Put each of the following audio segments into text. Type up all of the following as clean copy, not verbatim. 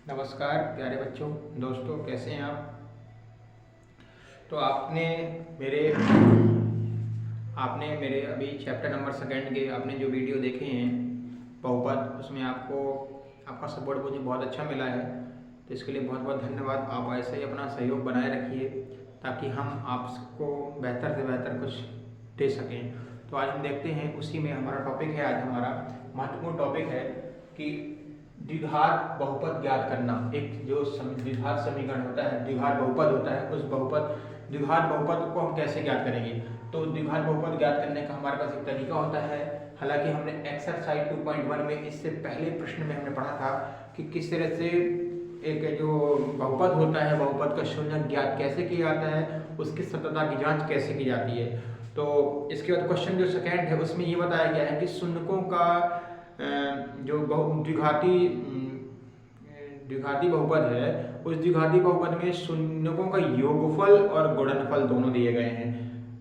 नमस्कार प्यारे बच्चों, दोस्तों, कैसे हैं आप। तो आपने मेरे अभी चैप्टर नंबर सेकेंड के आपने जो वीडियो देखे हैं बहुपद, उसमें आपको आपका सपोर्ट मुझे बहुत अच्छा मिला है। तो इसके लिए बहुत बहुत धन्यवाद। आप ऐसे ही अपना सहयोग बनाए रखिए ताकि हम आपको बेहतर से बेहतर कुछ दे सकें। तो आज हम देखते हैं, उसी में हमारा टॉपिक है। आज हमारा महत्वपूर्ण टॉपिक है कि द्विघात बहुपद ज्ञात करना। एक जो द्विघात समीकरण होता है, द्विघात बहुपद होता है, उस द्विघात बहुपद को हम कैसे ज्ञात करेंगे। तो द्विघात बहुपद ज्ञात करने का हमारे पास एक तरीका होता है। हालांकि हमने एक्सरसाइज 2.1 में, इससे पहले प्रश्न में हमने पढ़ा था कि किस तरह से एक जो बहुपद होता है, बहुपद का शून्यक ज्ञात कैसे किया जाता है, उसकी सत्यता की जांच कैसे की जाती है। तो इसके बाद क्वेश्चन जो सेकेंड है, उसमें ये बताया गया है कि शून्यकों का जो द्विघाती बहुपद है, उस द्विघाती बहुपद में शून्यकों का योगफल और गुणनफल दोनों दिए गए हैं।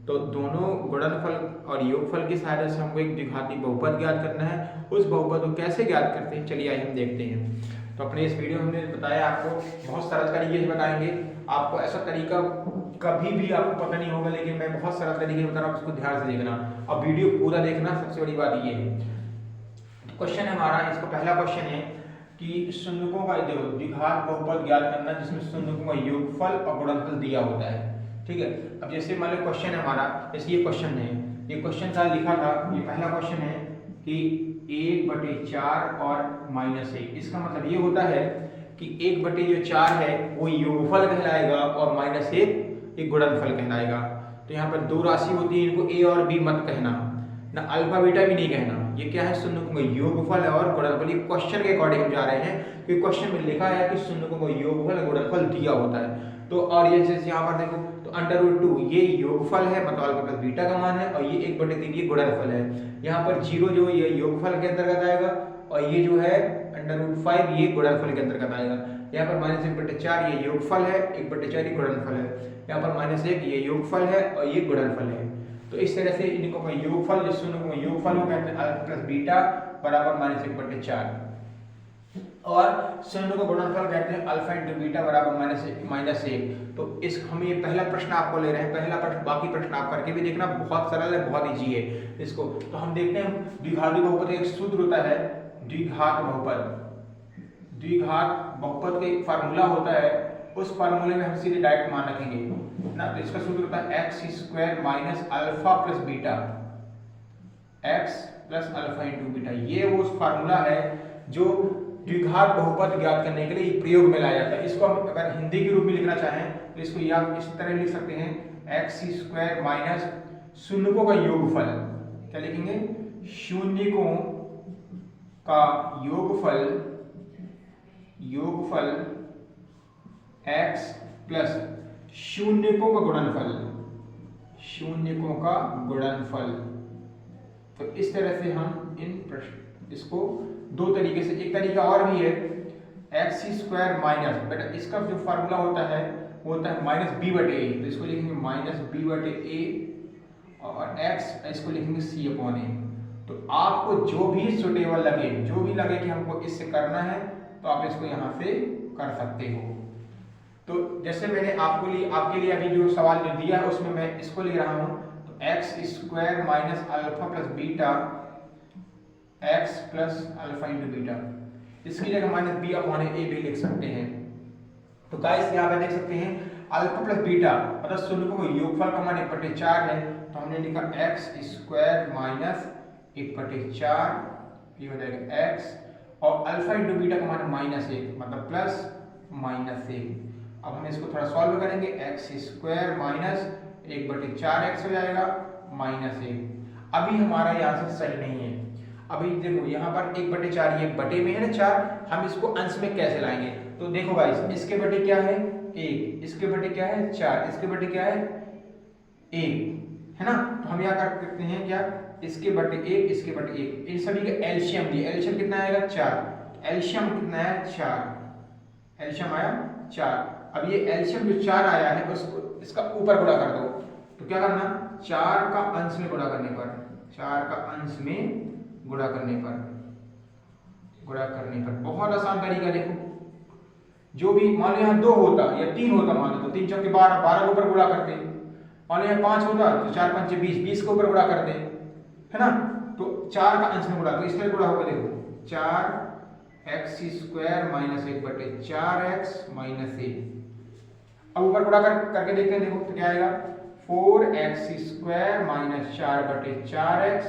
तो दोनों गुणनफल और योगफल की सहायता से हमको एक द्विघाती बहुपद ज्ञात करना है। उस बहुपद को कैसे ज्ञात करते हैं, चलिए आइए हम देखते हैं। तो अपने इस वीडियो में हमने बताया, आपको बहुत सरल तरीके से बताएंगे। आपको ऐसा तरीका कभी भी आपको पता नहीं होगा, लेकिन मैं बहुत सरल तरीके से बता रहा हूँ, उसको ध्यान से देखना। अब वीडियो पूरा देखना, सबसे बड़ी बात ये है। क्वेश्चन है हमारा, इसका पहला क्वेश्चन है कि शून्यकों का द्विघात बहुपद ज्ञात करना जिसमें शून्यकों का योगफल और गुणनफल दिया होता है। ठीक है। अब जैसे मान लो क्वेश्चन है हमारा, जैसे ये क्वेश्चन है, ये क्वेश्चन था लिखा था, ये पहला क्वेश्चन है कि 1/4 और -1। इसका मतलब ये होता है कि 1/4 है वो योगफल कहलाएगा और -1 एक गुणनफल कहलाएगा। तो यहाँ पर दो राशि होती है, इनको ए और बी मत कहना, ना अल्फा बीटा भी नहीं कहना। ये क्या है, शून्यकों का योगफल है और गुणनफल। ये क्वेश्चन के अकॉर्डिंग हम जा रहे हैं, क्योंकि क्वेश्चन में लिखा है कि शून्यकों का योगफल और गुणनफल दिया होता है। तो और ये जैसे यहाँ पर देखो, तो √2 ये योगफल है, मतलब अल्फा प्लस बीटा का मान है, और ये 1/3 ये गुणनफल है। यहाँ पर 0 जो ये योगफल के अंतर्गत आएगा, और ये जो है √5 ये गुणनफल के अंतर्गत आएगा। यहाँ पर -1/4 ये योगफल है, 1/4 ये गुणनफल है। यहाँ पर -1 ये योगफल है और ये गुणनफल है। तो इस तरह से इनको का योगफल, जो शून्यकों का योगफल को कहते हैं अल्फा प्लस बीटा बराबर -1/4, और शून्य को गुणनफल कहते हैं अल्फा इंटू बीटा बराबर -1। तो इस हम ये पहला प्रश्न आपको ले रहे हैं, पहला प्रश्न, बाकी प्रश्न आप करके भी देखना, बहुत सरल है, बहुत इजी है इसको। तो हम देखते हैं द्विघाती बहुपद एक सूत्र होता है, द्विघात बहुपद। द्विघात बहुपद का एक फार्मूला होता है, उस फार्मूले में हम सीधे डायरेक्ट मान रखेंगे ना। तो इसका सूत्र होता है x² minus alpha plus beta, x plus alpha into beta. ये वो फार्मूला है जो द्विघात बहुपद ज्ञात करने के लिए प्रयोग में लाया जाता है। इसको हम अगर हिंदी के रूप में लिखना चाहें तो इसको या इस तरह लिख सकते हैं, x² माइनस शून्यकों का योगफल। क्या लिखेंगे, शून्यकों का योगफल x प्लस शून्यकों का गुणनफल। तो इस तरह से हम इसको दो तरीके से, एक तरीका और भी है, x² माइनस, बेटा इसका जो फार्मूला होता है वो होता है -b/a। तो इसको लिखेंगे -b/a और x, इसको लिखेंगे c/a। तो आपको जो भी सुटेबल लगे, जो भी लगे कि हमको इससे करना है, तो आप इसको यहाँ से कर सकते हो। तो जैसे मैंने आपके लिए अभी जो सवाल जो दिया है उसमें मैं इसको ले रहा हूँ, तो x² minus alpha plus beta, x plus alpha into beta, इसकी जगह -b/a भी लिख सकते हैं। तो गाइस यहाँ पे देख सकते हैं अल्फा प्लस बीटा मतलब शून्यकों का योगफल का मान 1/4 है, तो हमने लिखा x² माइनस 1/4, ये हो जाएगा x, और अल्फा इंटू बीटा का मान -1 मतलब प्लस -1। अब हम इसको थोड़ा सॉल्व करेंगे, x² माइनस 1/4x हो जाएगा -1। अभी हमारा यहाँ से सही नहीं है। अभी देखो यहाँ पर 1/4, ये बटे में है ना 4, हम इसको अंश में कैसे लाएंगे। तो देखो गाइस, इसके बटे क्या है 1, इसके बटे क्या है 4, इसके बटे क्या है 1, है ना। तो हम यहाँ कर सकते हैं क्या, इसके बटे 1, इसके बटे 1, इन सभी का एलसीएम दिया, एलसीएम कितना आएगा 4, एलसीएम कितना है 4, एलसीएम आया 4। अब ये एलसीएम जो 4 आया है उसको इसका ऊपर गुणा कर दो। तो क्या करना, 4 का अंश में गुणा करने पर, 4 का अंश में गुणा करने पर बहुत आसान तरीका। देखो जो भी मान लो यहाँ 2 होता या 3 होता, मान लो तो 3 चौके 12, 12 के ऊपर गुणा करते। मान लो यहाँ 5 होता तो 4 5 20, 20 के ऊपर गुणा करते, है ना। तो 4 का अंश में गुणा, तो इस तरह गुणा होगा, देखो 4x² माइनस 1/4x माइनस 1। अब ऊपर गुणा करके देखते हैं, देखो तो क्या आएगा 4x² माइनस 4/4x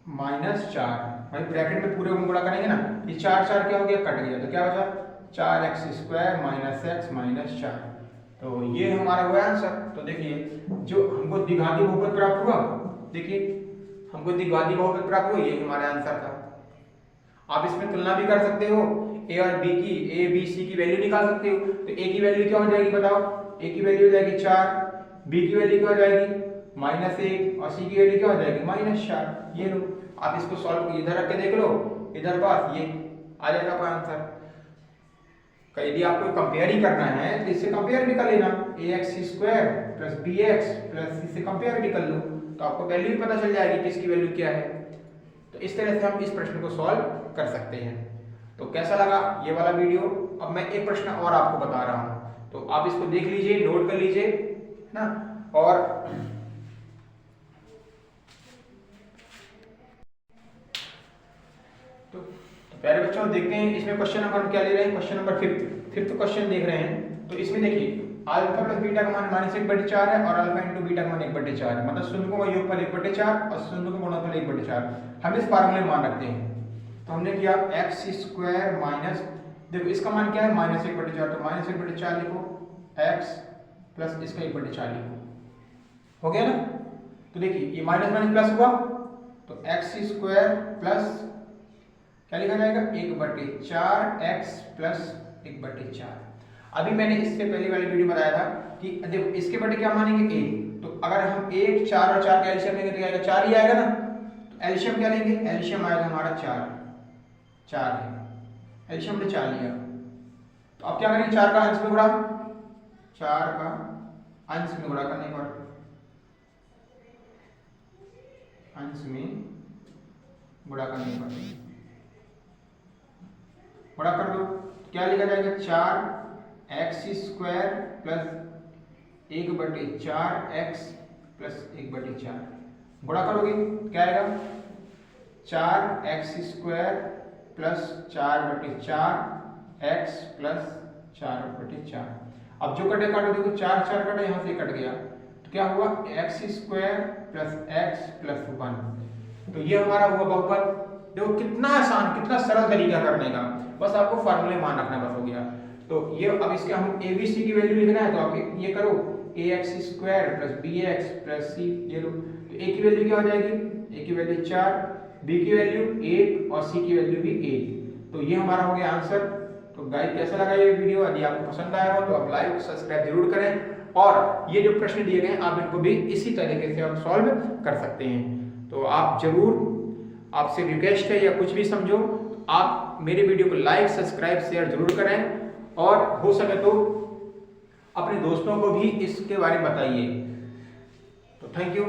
माइनस 4। भाई ब्रैकेट में पूरे को गुणा करेंगे ना, ये 4 4 क्या हो गया, कट गया, तो क्या बचा 4x² माइनस x माइनस 4। तो ये हमारा हुआ आंसर। तो देखिए जो हमको द्विघाती बहुपद प्राप्त हुआ, देखिए हमको द्विघाती बहुपद प्राप्त हुआ, ये हमारा आंसर था। आप इसमें तुलना भी कर सकते हो, ए और बी की, ए बी सी की वैल्यू निकाल सकते हो। तो ए की वैल्यू क्या हो जाएगी बताओ, ए की वैल्यू हो जाएगी 4, बी की वैल्यू क्या हो जाएगी -1 और सी की वैल्यू क्या हो जाएगी -4। ये लो, आप इसको सॉल्व इधर रख के देख लो, इधर पास ये आ जाएगा आपका आंसर। यदि आपको कंपेयर ही करना है तो इससे कंपेयर भी कर लेना, ax² प्लस bx प्लस इससे कंपेयर भी कर लो, तो आपको वैल्यू भी पता चल जाएगी कि इसकी वैल्यू क्या है। तो इस तरह से हम इस प्रश्न को सॉल्व कर सकते हैं। तो कैसा लगा ये वाला वीडियो। अब मैं एक प्रश्न और आपको बता रहा हूं, तो आप इसको देख लीजिए, नोट कर लीजिए ना। और तो प्यारे बच्चों देखते हैं इसमें क्वेश्चन नंबर हम क्या ले रहे हैं, क्वेश्चन नंबर 5th क्वेश्चन देख रहे हैं। तो इसमें देखिए अल्फा प्लस बीटा का मान -1/4 है और अल्फा इंटू बीटा का मान 1/4 है, मतलब शून्य का योगफल 1/4 और शून्य का गुणनफल 1/4। हम इस फार्मूले में मान रखते हैं। तो हमने किया x² माइनस, देखो इसका मान क्या है -1/4, तो -1/4 लिखो, x प्लस इसका 1/4 लिखो, हो गया ना। तो देखिए ये माइनस माइनस प्लस हुआ, तो x² प्लस क्या लिखा जाएगा 1/4x प्लस 1/4। अभी मैंने इससे पहले वाली वीडियो में बताया था कि देखो इसके बटे क्या मानेंगे 1, तो अगर हम 1 4 और 4 का एलसीएम लेंगे तो क्या आएगा 4 ही आएगा ना। तो एलसीएम क्या लेंगे, एलसीएम आएगा हमारा 4 है, एलसीएम ने 4 लिया। तो अब क्या करेंगे 4 का अंश में गुणा, 4 का अंश में गुणा करने पर अंश में गुणा करने पर गुणा कर दो, क्या लिखा जाएगा 4x² प्लस 1/4x प्लस 1/4। गुणा करोगे क्या आएगा 4x² प्लस 4/4x प्लस 4/4। अब जो कटे काटो, देखो 4 4 कटे, यहाँ से कट गया, तो क्या हुआ x² प्लस x प्लस 1। तो ये हमारा हुआ बहुपद। देखो कितना आसान, कितना सरल तरीका करने का, बस आपको फार्मूले मान रखना बस हो गया। तो ये अब इसके हम ABC की वैल्यू लिखना है, तो आप ये करो ax² plus bx plus c, ये लो। तो a की वैल्यू क्या हो जाएगी, a की वैल्यू 4, b की वैल्यू 1 और c की वैल्यू भी 1। तो ये हमारा हो गया आंसर। तो गाइस कैसा लगा ये वीडियो, यदि आपको पसंद आया हो तो आप लाइक सब्सक्राइब जरूर करें, और ये जो प्रश्न दिए गए आप इनको भी इसी तरीके से आप सॉल्व कर सकते हैं। तो आप जरूर, आपसे रिक्वेस्ट है या कुछ भी समझो, आप मेरे वीडियो को लाइक सब्सक्राइब शेयर जरूर करें, और हो सके तो अपने दोस्तों को भी इसके बारे में बताइए। तो थैंक यू।